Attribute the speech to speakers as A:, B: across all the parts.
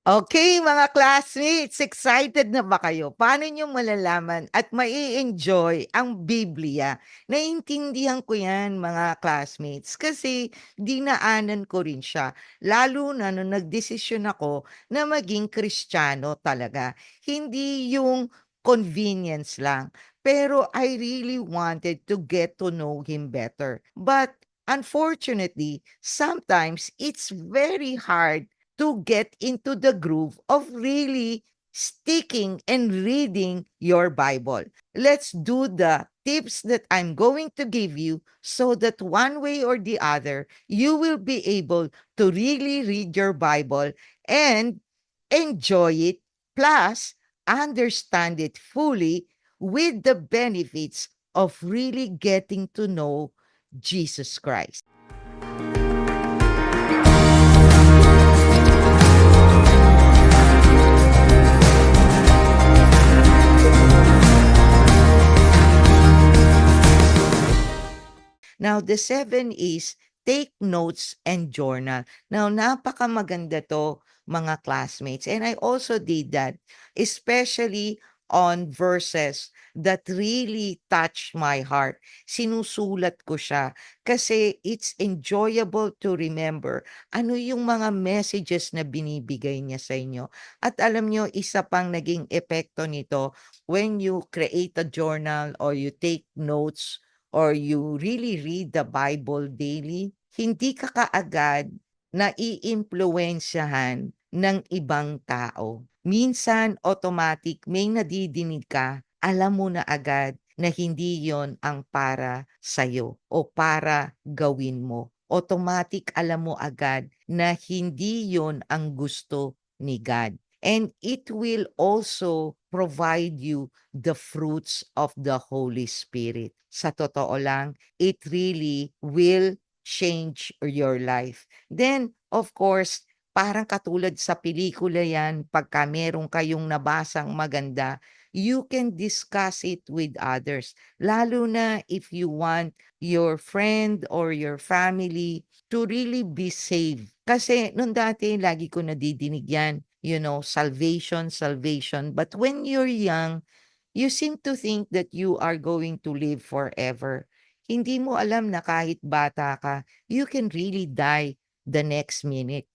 A: Okay, mga classmates, excited na ba kayo? Paano niyo malalaman at mai-enjoy ang Biblia? Naiintindihan ko 'yan, mga classmates, kasi dinaanan ko rin siya. Lalo na nung nagdesisyon ako na maging Kristiyano talaga. Hindi yung convenience lang, pero I really wanted to get to know Him better. But unfortunately, sometimes it's very hard to get into the groove of really sticking and reading your Bible. Let's do the tips that I'm going to give you so that one way or the other, you will be able to really read your Bible and enjoy it, plus understand it fully with the benefits of really getting to know Jesus Christ. Now, the seven is take notes and journal. Now, napakamaganda to, mga classmates. And I also did that, especially on verses that really touch my heart. Sinusulat ko siya kasi it's enjoyable to remember ano yung mga messages na binibigay niya sa inyo. At alam nyo, isa pang naging epekto nito when you create a journal or you take notes or you really read the Bible daily, hindi ka kaagad naiimpluwensyahan ng ibang tao. Minsan, automatic, may nadidinig ka, alam mo na agad na hindi yon ang para sa'yo o para gawin mo. Automatic, alam mo agad na hindi yon ang gusto ni God. And it will also provide you the fruits of the Holy Spirit. Sa totoo lang, it really will change your life. Then, of course, parang katulad sa pelikula yan, pagka meron kayong nabasang maganda, you can discuss it with others. Lalo na if you want your friend or your family to really be saved. Kasi nung dati, lagi ko nadidinig yan, salvation, salvation. But when you're young, you seem to think that you are going to live forever. Hindi mo alam na kahit bata ka, you can really die the next minute.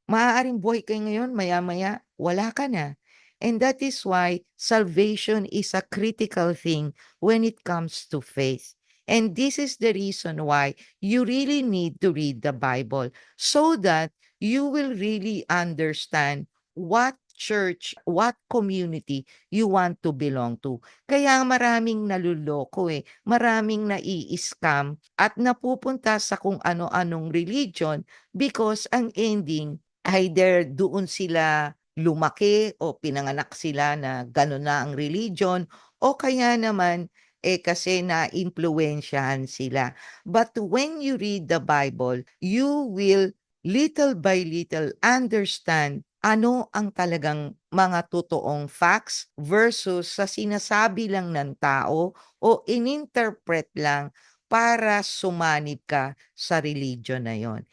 A: Maaaring buhay kayo ngayon, maya-maya, wala ka na. And that is why salvation is a critical thing when it comes to faith. And this is the reason why you really need to read the Bible so that you will really understand what church, what community you want to belong to. Kaya maraming naluloko maraming nai-scam at napupunta sa kung ano-anong religion because ang ending, either doon sila lumaki o pinanganak sila na gano'n na ang religion o kaya naman, kasi naimpluwensyahan sila. But when you read the Bible, you will little by little understand ano ang talagang mga totoong facts versus sa sinasabi lang ng tao o ininterpret lang para sumanib ka sa religion na yon.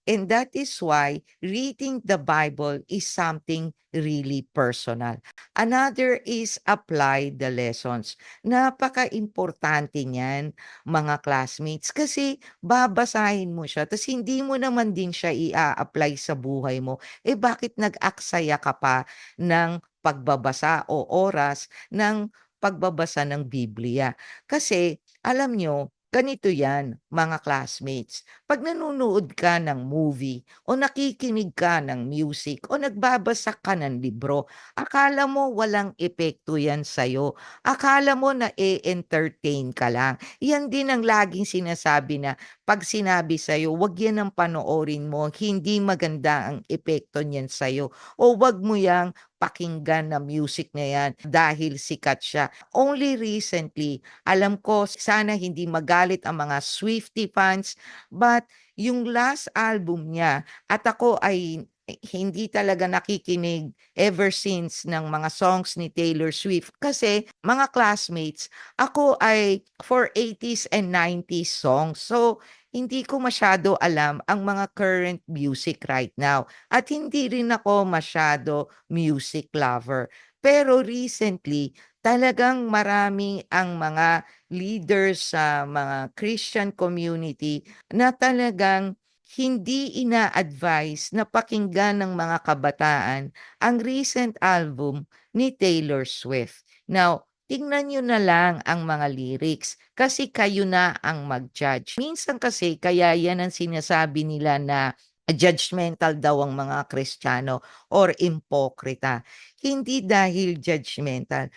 A: And that is why reading the Bible is something really personal. Another is apply the lessons. Napaka-importante niyan, mga classmates, kasi babasahin mo siya tas hindi mo naman din siya ia-apply sa buhay mo. Bakit nag-aksaya ka pa ng pagbabasa o oras ng pagbabasa ng Biblia? Kasi alam nyo, ganito yan, mga classmates. 'Pag nanonood ka ng movie o nakikinig ka ng music o nagbabasa ka ng libro, akala mo walang epekto yan sa'yo. Akala mo na entertain ka lang. Yan din ang laging sinasabi na 'pag sinabi sa'yo, "Wag yan ang panoorin mo, hindi maganda ang epekto niyan sa'yo." O "Wag mo yang pakinggan na music na yan dahil sikat siya." Only recently, alam ko sana hindi magalit ang mga Swiftie fans, but yung last album niya at ako ay hindi talaga nakikinig ever since ng mga songs ni Taylor Swift kasi mga classmates, ako ay for 80s and 90s songs. So, hindi ko masyado alam ang mga current music right now at hindi rin ako masyado music lover. Pero recently, talagang marami ang mga leaders sa mga Christian community na talagang hindi ina-advise na pakinggan ng mga kabataan ang recent album ni Taylor Swift. Now, tingnan niyo na lang ang mga lyrics kasi kayo na ang mag-judge. Minsan kasi kaya yan ang sinasabi nila na judgmental daw ang mga Kristiyano or impokrita. Hindi dahil judgmental,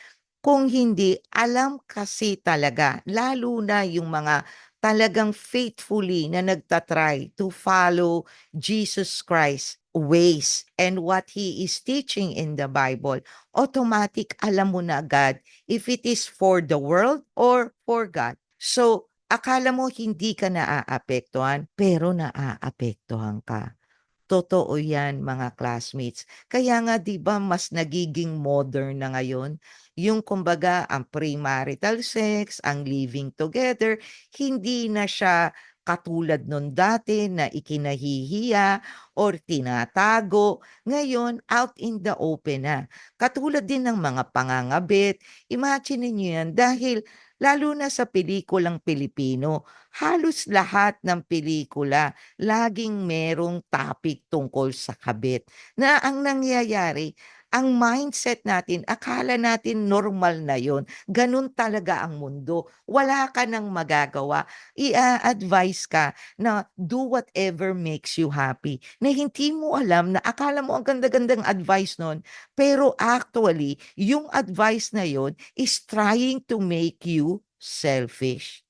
A: kung hindi alam kasi talaga lalo na yung mga talagang faithfully na nagta-try to follow Jesus Christ ways and what He is teaching in the Bible, automatic alam mo na agad if it is for the world or for God. So, akala mo hindi ka naaapektuhan, pero naaapektuhan ka. Totoo 'yan mga classmates. Kaya nga 'di ba mas nagiging modern na ngayon, yung kumbaga ang premarital sex, ang living together, hindi na siya katulad nun dati na ikinahihiya or tinatago. Ngayon, out in the open na. Katulad din ng mga pangangabit. Imagine niyo 'yan dahil lalo na sa pelikulang Pilipino, halos lahat ng pelikula laging merong topic tungkol sa kabit, na ang nangyayari, ang mindset natin akala natin normal na yon, gano'n talaga ang mundo, wala ka ng magagawa. Advice ka na do whatever makes you happy, na hindi mo alam na akala mo ang ganda-gandang advice nun, pero actually yung advice na yon is trying to make you selfish.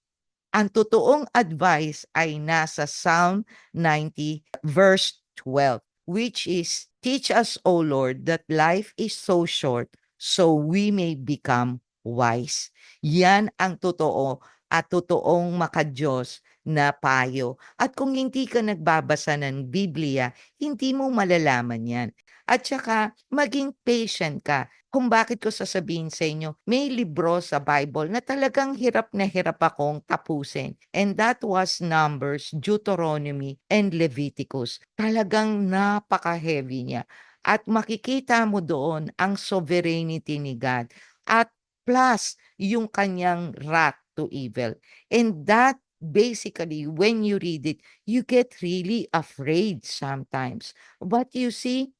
A: Ang totoong advice ay nasa Psalm 90 verse 12, which is, "Teach us, O Lord, that life is so short, so we may become wise." Yan ang totoo at totoong makadiyos na payo. At kung hindi ka nagbabasa ng Biblia, hindi mo malalaman yan. At saka maging patient ka. Kung bakit ko sasabihin sa inyo, may libro sa Bible na talagang hirap na hirap akong tapusin. And that was Numbers, Deuteronomy, and Leviticus. Talagang napaka-heavy niya. At makikita mo doon ang sovereignty ni God. At plus, yung kanyang wrath to evil. And that basically, when you read it, you get really afraid sometimes. But you see,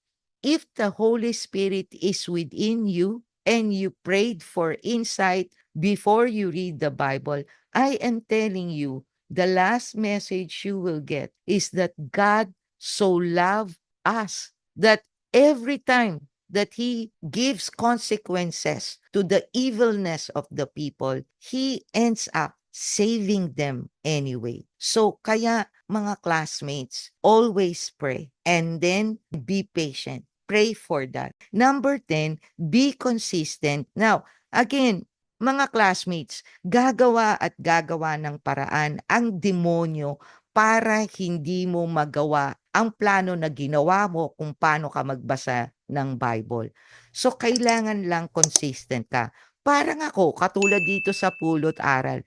A: if the Holy Spirit is within you and you prayed for insight before you read the Bible, I am telling you, the last message you will get is that God so loved us that every time that He gives consequences to the evilness of the people, He ends up saving them anyway. So kaya mga classmates, always pray and then be patient. Pray for that. Number 10, be consistent. Now, again, mga classmates, gagawa at gagawa ng paraan ang demonyo para hindi mo magawa ang plano na ginawa mo kung paano ka magbasa ng Bible. So, kailangan lang consistent ka. Parang ako, katulad dito sa pulot aral,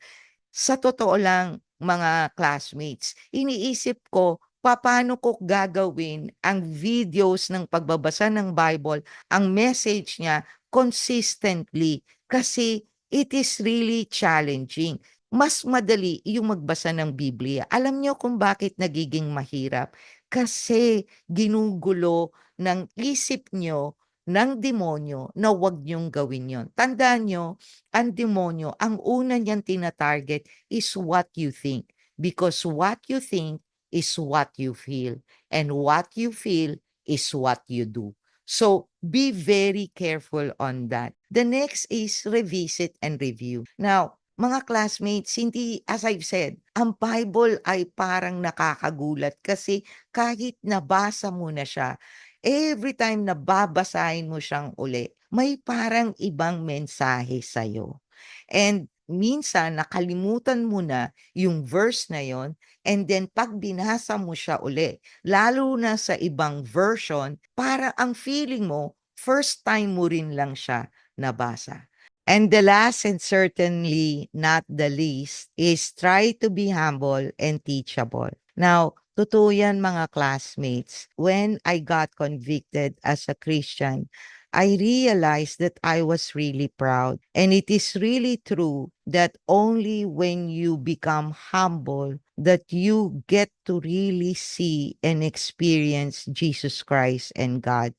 A: sa totoo lang, mga classmates, iniisip ko papaano ko gagawin ang videos ng pagbabasa ng Bible, ang message niya consistently kasi it is really challenging. Mas madali yung magbasa ng Biblia. Alam niyo kung bakit nagiging mahirap? Kasi ginugulo ng isip niyo ng demonyo na wag niyong gawin yon. Tandaan niyo, ang demonyo, ang una niyang tina-target is what you think. Because what you think is what you feel. And what you feel is what you do. So, be very careful on that. The next is revisit and review. Now, mga classmates, hindi, as I've said, ang Bible ay parang nakakagulat kasi kahit nabasa mo na siya, every time na babasahin mo siyang uli, may parang ibang mensahe sa'yo. And minsan nakalimutan mo na yung verse na yon, and then 'pag binasa mo siya uli, lalo na sa ibang version, para ang feeling mo first time mo rin lang siya nabasa. And the last and certainly not the least is try to be humble and teachable. Now, totoo yan mga classmates. When I got convicted as a Christian, I realized that I was really proud. And it is really true that only when you become humble that you get to really see and experience Jesus Christ and God.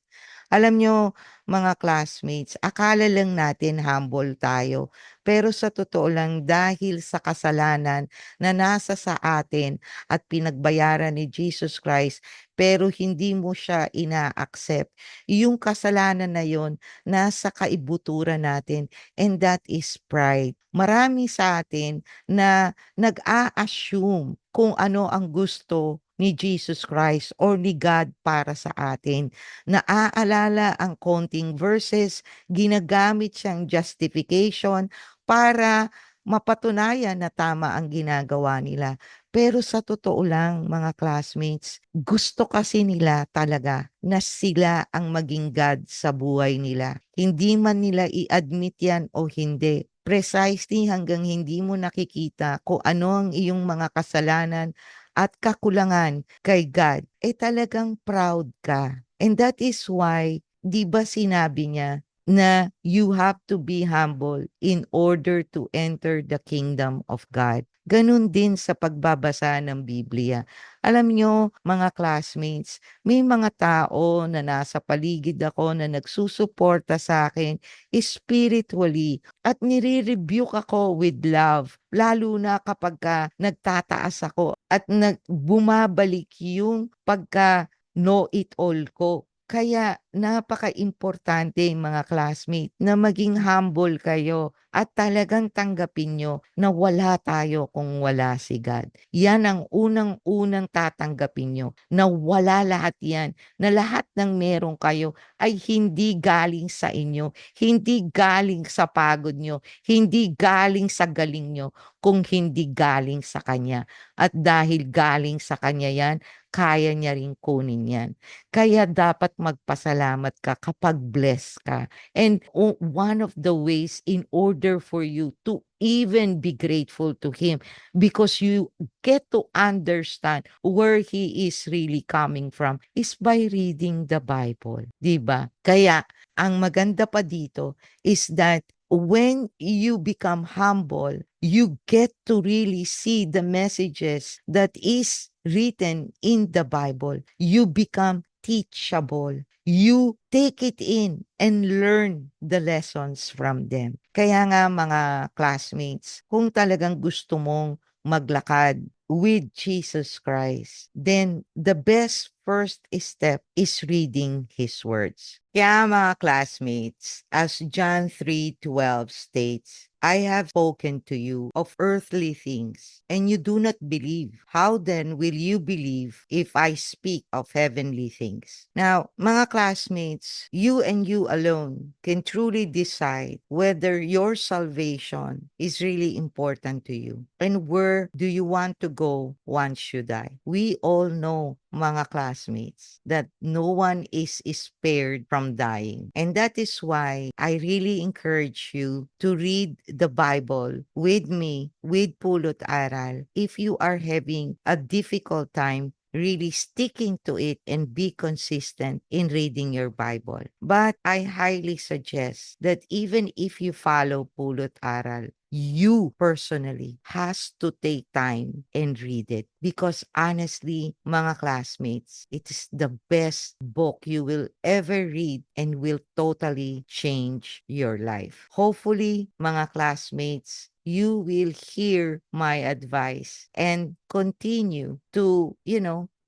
A: Alam nyo, mga classmates, akala lang natin humble tayo. Pero sa totoo lang, dahil sa kasalanan na nasa sa atin at pinagbayaran ni Jesus Christ, pero hindi mo siya ina-accept, yung kasalanan na yon nasa kaibuturan natin, and that is pride. Marami sa atin na nag-a-assume kung ano ang gusto ni Jesus Christ or ni God para sa atin. Naaalala ang konting verses, ginagamit siyang justification para mapatunayan na tama ang ginagawa nila. Pero sa totoo lang, mga classmates, gusto kasi nila talaga na sila ang maging God sa buhay nila. Hindi man nila i-admit yan o hindi. Precisely hanggang hindi mo nakikita kung ano ang iyong mga kasalanan at kakulangan kay God, talagang proud ka. And that is why, di ba sinabi niya na you have to be humble in order to enter the kingdom of God. Ganun din sa pagbabasa ng Biblia. Alam nyo, mga classmates, may mga tao na nasa paligid ako na nagsusuporta sa akin spiritually at nire-rebuke ako with love. Lalo na kapag nagtataas ako at bumabalik yung pagka know-it-all ko. Kaya napaka-importante mga classmate na maging humble kayo at talagang tanggapin nyo na wala tayo kung wala si God. Yan ang unang-unang tatanggapin nyo na wala lahat yan, na lahat ng meron kayo ay hindi galing sa inyo, hindi galing sa pagod nyo, hindi galing sa galing nyo, kung hindi galing sa Kanya. At dahil galing sa Kanya yan, kaya niya rin kunin yan. Kaya dapat magpasalamat ka kapag blessed ka. And one of the ways in order for you to even be grateful to Him, because you get to understand where He is really coming from, is by reading the Bible. Diba? Kaya ang maganda pa dito is that when you become humble, you get to really see the messages that is written in the Bible. You become teachable. You take it in and learn the lessons from them. Kaya nga mga classmates, kung talagang gusto mong maglakad with Jesus Christ, then the best first step is reading His words. Kaya mga classmates, as John 3:12 states, I have spoken to you of earthly things, and you do not believe. How then will you believe if I speak of heavenly things? Now, mga classmates, you and you alone can truly decide whether your salvation is really important to you and where do you want to go once you die. We all know, mga classmates, that no one is spared from dying. And that is why I really encourage you to read the Bible with me, with Pulot Aral, if you are having a difficult time really sticking to it and be consistent in reading your Bible. But I highly suggest that even if you follow Pulot Aral, you personally has to take time and read it, because honestly, mga classmates, it is the best book you will ever read and will totally change your life. Hopefully, mga classmates, you will hear my advice and continue to,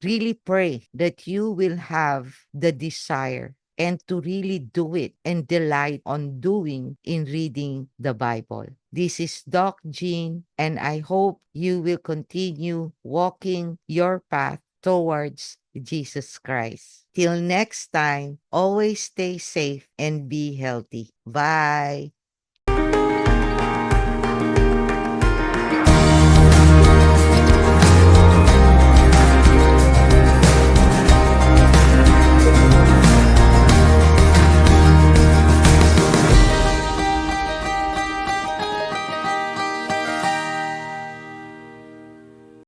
A: really pray that you will have the desire and to really do it and delight on doing in reading the Bible. This is Doc Jean, and I hope you will continue walking your path towards Jesus Christ. Till next time, always stay safe and be healthy. Bye.